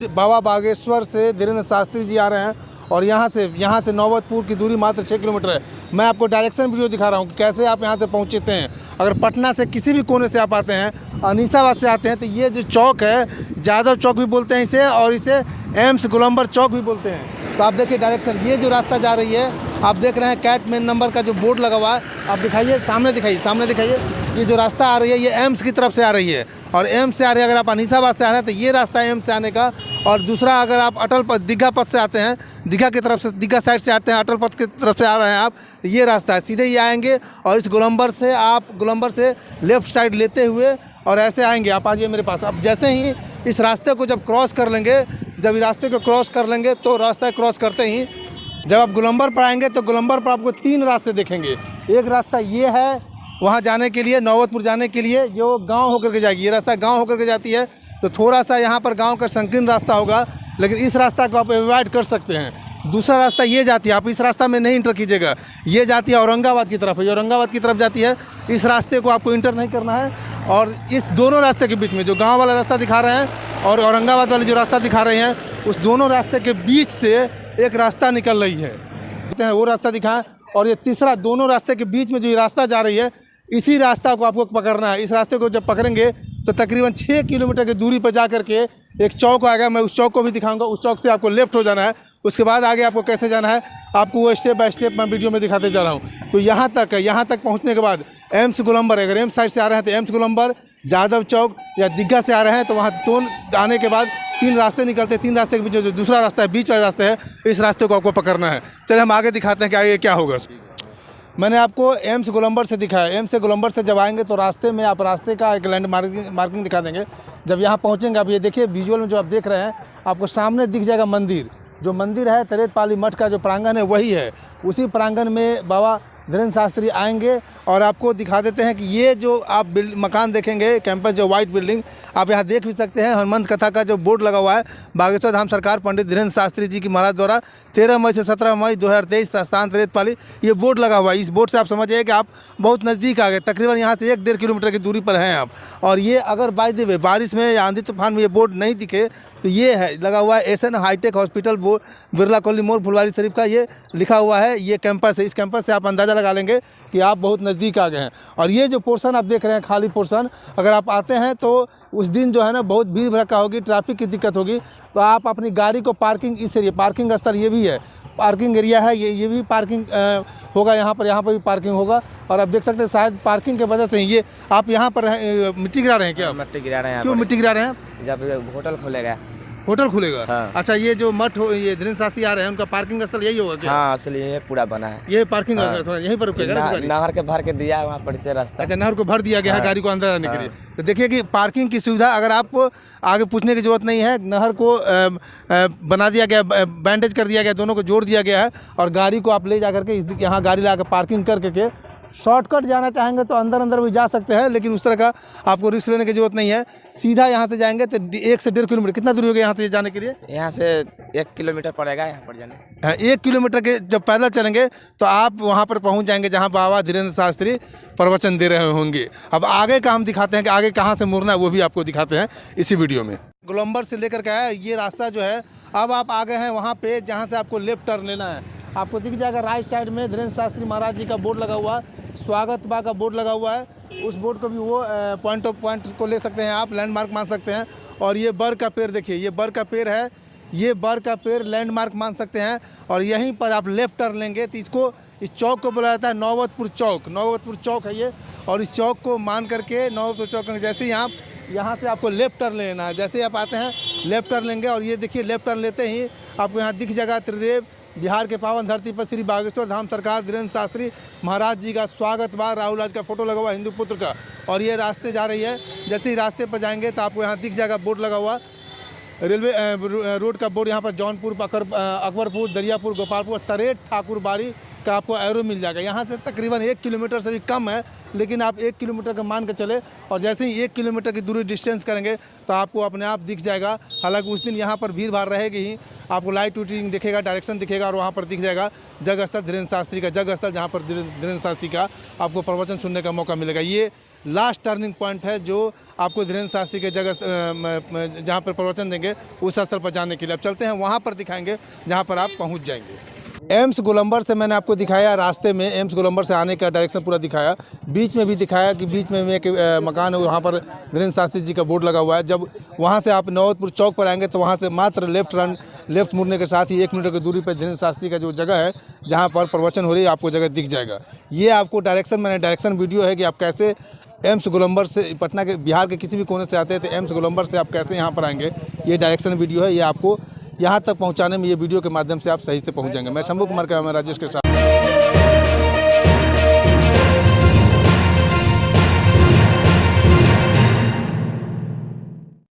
बाबा बागेश्वर से धीरेन्द्र शास्त्री जी आ रहे हैं और यहाँ से नौबतपुर की दूरी मात्र 6 किलोमीटर है। मैं आपको डायरेक्शन वीडियो दिखा रहा हूँ कि कैसे आप यहाँ से पहुँचते हैं। अगर पटना से किसी भी कोने से आप आते हैं, अनीसाबाद से आते हैं, तो ये जो चौक है जादव चौक भी बोलते हैं इसे, और इसे एम्स गोलंबर चौक भी बोलते हैं। तो आप देखिए डायरेक्शन, ये जो रास्ता जा रही है आप देख रहे हैं, कैट मेन नंबर का जो बोर्ड लगा हुआ है आप दिखाइए, सामने दिखाइए। ये जो रास्ता आ रही है ये एम्स की तरफ से आ रही है, और एम्स से आ रही है। अगर आप अनीसाबाद से आ रहे हैं तो ये रास्ता है एम्स से आने का। और दूसरा, अगर आप अटल पथ दीघा पथ से आते हैं, दीघा की तरफ से, दीघा साइड से आते हैं, अटल पथ की तरफ से आ रहे हैं आप, ये रास्ता है, सीधे ही आएंगे। और इस गोलंबर से आप गोलंबर से लेफ्ट साइड लेते हुए और ऐसे आएंगे। आप आ जाइए मेरे पास। अब जैसे ही इस रास्ते को जब क्रॉस कर लेंगे, जब इस रास्ते को क्रॉस कर लेंगे तो रास्ता क्रॉस करते ही जब आप गोलंबर पर आएंगे तो गोलंबर पर आपको 3 रास्ते दिखेंगे। एक रास्ता ये है वहाँ जाने के लिए, नौबतपुर जाने के लिए, जो गांव होकर के जाएगी। ये रास्ता गांव होकर के जाती है, तो थोड़ा सा यहाँ पर गांव का संकीर्ण रास्ता होगा, लेकिन इस रास्ता को आप अवॉइड कर सकते हैं। दूसरा रास्ता ये जाती है, आप इस रास्ता में नहीं इंटर कीजिएगा, ये जाती है औरंगाबाद की तरफ, ये औरंगाबाद की तरफ जाती है। इस रास्ते को आपको इंटर नहीं करना है। और इस दोनों रास्ते के बीच में जो गाँव वाला रास्ता दिखा रहे हैं और औरंगाबाद वाले जो रास्ता दिखा रहे हैं, उस दोनों रास्ते के बीच से एक रास्ता निकल रही है, वो रास्ता दिखाएं। और ये तीसरा, दोनों रास्ते के बीच में जो ये रास्ता जा रही है, इसी रास्ता को आपको पकड़ना है। इस रास्ते को जब पकड़ेंगे तो तकरीबन 6 किलोमीटर की दूरी पर जा करके एक चौक आएगा, मैं उस चौक को भी दिखाऊंगा। उस चौक से आपको लेफ्ट हो जाना है, उसके बाद आगे आपको कैसे जाना है आपको वो स्टेप बाय स्टेप मैं वीडियो में दिखाते जा रहा हूँ। तो यहाँ तक है, यहाँ तक पहुँचने के बाद एम्स गोलंबर, अगर एम्स साइड से आ रहे हैं तो एम्स गोलंबर, जादव चौक या दीघा से आ रहे हैं तो वहाँ आने के बाद 3 रास्ते निकलते हैं। 3 रास्ते के बीच जो दूसरा रास्ता है, बीच वाला रास्ता है, इस रास्ते को आपको पकड़ना है। चलिए हम आगे दिखाते हैं कि आगे क्या होगा। मैंने आपको एम्स गोलंबर से दिखाया। एम्स से गोलंबर से जब आएंगे तो रास्ते में आप रास्ते का एक लैंड मार्किंग दिखा देंगे। जब यहाँ पहुँचेंगे, आप ये देखिए विजुअल में जो आप देख रहे हैं, आपको सामने दिख जाएगा मंदिर। जो मंदिर है तरेतपाली मठ का जो प्रांगण है वही है। उसी प्रांगण में बाबा धीरेन्द्र शास्त्री आएंगे और आपको दिखा देते हैं कि ये जो आप मकान देखेंगे, कैंपस जो वाइट बिल्डिंग आप यहाँ देख भी सकते हैं। हनुमंत कथा का जो बोर्ड लगा हुआ है, बागेश्वर धाम सरकार पंडित धीरेन्द्र शास्त्री जी की महाराज द्वारा 13 मई से 17 मई 2023 स्थान तरेतपाली, ये बोर्ड लगा हुआ है। इस बोर्ड से आप समझिए कि आप बहुत नज़दीक आ गए, तकरीबन यहाँ से 1-1.5 किलोमीटर की दूरी पर हैं आप। और ये अगर बाय द वे बारिश में या आंधी तूफान में ये बोर्ड नहीं दिखे तो ये है लगा हुआ है SN high tech hospital board, Birla colony मोड़, फुलवारी शरीफ का ये लिखा हुआ है। ये कैंपस है, इस कैंपस से आप अंदाज़ा लगा लेंगे कि आप बहुत नज़दीक आ गए हैं। और ये जो पोर्शन आप देख रहे हैं, खाली पोर्शन, अगर आप आते हैं तो उस दिन जो है ना बहुत भीड़ भड़का होगी, ट्रैफिक की दिक्कत होगी, तो आप अपनी गाड़ी को पार्किंग, इस एरिया पार्किंग स्थल ये भी है, पार्किंग एरिया है, ये भी पार्किंग होगा यहाँ पर भी पार्किंग होगा। और आप देख सकते हैं शायद पार्किंग के वजह से ये आप यहाँ पर मिट्टी गिरा रहे हैं क्या? मिट्टी गिरा रहे हैं। क्यों मिट्टी गिरा रहे हैं? जब होटल खुलेगा। होटल खुलेगा? हाँ। अच्छा, ये जो मठ ये धीरेन्द्र शास्त्री आ रहे हैं उनका पार्किंग स्थल यही होगा क्या? हाँ, असली ये पूरा बना है। ये पार्किंग यहीं पर रुकेगा ना गाड़ी? नहर के भर के दिया है वहाँ पर से रास्ता। अच्छा, नहर को भर दिया गया है गाड़ी को अंदर आने के लिए। तो देखिए कि पार्किंग की सुविधा, अगर आपको आगे पूछने की जरूरत नहीं है, नहर को बना दिया गया, बैंडेज कर दिया गया, दोनों को जोड़ दिया गया है। और गाड़ी को आप ले जा करके यहाँ गाड़ी ला कर पार्किंग करके शॉर्टकट जाना चाहेंगे तो अंदर भी जा सकते हैं, लेकिन उस तरह का आपको रिस्क लेने की जरूरत नहीं है। सीधा यहाँ से जाएंगे तो 1 से 1.5 किलोमीटर, कितना दूरी होगा यहाँ से जाने के लिए? यहाँ से 1 किलोमीटर पड़ेगा यहाँ पर जाने। 1 किलोमीटर के जब पैदल चलेंगे तो आप वहाँ पर पहुँच जाएंगे जहाँ बाबा धीरेन्द्र शास्त्री प्रवचन दे रहे होंगे। अब आगे का हम दिखाते हैं कि आगे कहाँ से मुड़ना है, वो भी आपको दिखाते हैं इसी वीडियो में। गोलंबर से लेकर के आया ये रास्ता जो है, अब आप आ गए हैं वहाँ पे जहाँ से आपको लेफ्ट टर्न लेना है। आपको दिख जाएगा राइट साइड में धीरेन्द्र शास्त्री महाराज जी का बोर्ड लगा हुआ है, स्वागत बा का बोर्ड लगा हुआ है। उस बोर्ड को भी वो पॉइंट को ले सकते हैं आप, लैंडमार्क मान सकते हैं। और ये बर का पेड़ देखिए, ये बर का पेड़ है, ये बर का पेड़ लैंडमार्क मान सकते हैं। और यहीं पर आप लेफ्ट टर्न लेंगे तो इस चौक को बोला जाता है नौबतपुर चौक। नौबतपुर चौक है ये, और इस चौक को मान करके नौबतपुर चौक जैसे ही आप यहाँ से आपको लेफ्ट टर्न लेना है। जैसे ही आप आते हैं लेफ्ट टर्न लेंगे, और ये देखिए लेफ्ट टर्न लेते ही आपको यहाँ दिख जाएगा त्रिदेव बिहार के पावन धरती पर श्री बागेश्वर धाम सरकार धीरेन्द्र शास्त्री महाराज जी का स्वागत बा, राहुल आज का फोटो लगा हुआ हिंदू पुत्र का। और ये रास्ते जा रही है, जैसे ही रास्ते पर जाएंगे तो आपको यहाँ दिख जाएगा बोर्ड लगा हुआ, रेलवे रोड का बोर्ड। यहाँ पर जौनपुर, अकबरपुर, दरियापुर, गोपालपुर, तरेट ठाकुरबाड़ी का आपको एरो मिल जाएगा। यहाँ से तकरीबन 1 किलोमीटर से भी कम है, लेकिन आप 1 किलोमीटर का मान के चले, और जैसे ही 1 किलोमीटर की दूरी डिस्टेंस करेंगे तो आपको अपने आप दिख जाएगा। हालांकि उस दिन यहाँ पर भीड़ भाड़ रहेगी ही, आपको लाइट टूटिंग दिखेगा, डायरेक्शन दिखेगा और वहाँ पर दिख जाएगा जगह स्थल धीरेन्द्र शास्त्री का, जगह स्थल जहाँ पर धीरेन्द्र शास्त्री का आपको प्रवचन सुनने का मौका मिलेगा। ये लास्ट टर्निंग पॉइंट है जो आपको धीरेन्द्र शास्त्री के जगह जहाँ पर प्रवचन देंगे उस स्थल पर जाने के लिए। अब चलते हैं वहाँ पर दिखाएंगे जहाँ पर आप पहुँच जाएंगे। एम्स गोलंबर से मैंने आपको दिखाया, रास्ते में एम्स गोलंबर से आने का डायरेक्शन पूरा दिखाया, बीच में भी दिखाया कि बीच में एक मकान है, वहाँ पर धीरेन्द्र शास्त्री जी का बोर्ड लगा हुआ है। जब वहाँ से आप नौबतपुर चौक पर आएंगे तो वहाँ से मात्र लेफ्ट मुड़ने के साथ ही 1 मिनट की दूरी पर धीरेन्द्र शास्त्री का जो जगह है जहाँ पर प्रवचन हो रही है आपको जगह दिख जाएगा। ये आपको डायरेक्शन वीडियो है कि आप कैसे एम्स गोलंबर से पटना के बिहार के किसी भी कोने से आते हैं तो एम्स गोलंबर से आप कैसे यहाँ पर आएंगे, ये डायरेक्शन वीडियो है। ये आपको यहाँ तक पहुँचाने में ये वीडियो के माध्यम से आप सही से पहुँच जाएंगे। मैं शंभू कुमार का, मैं राजेश के साथ।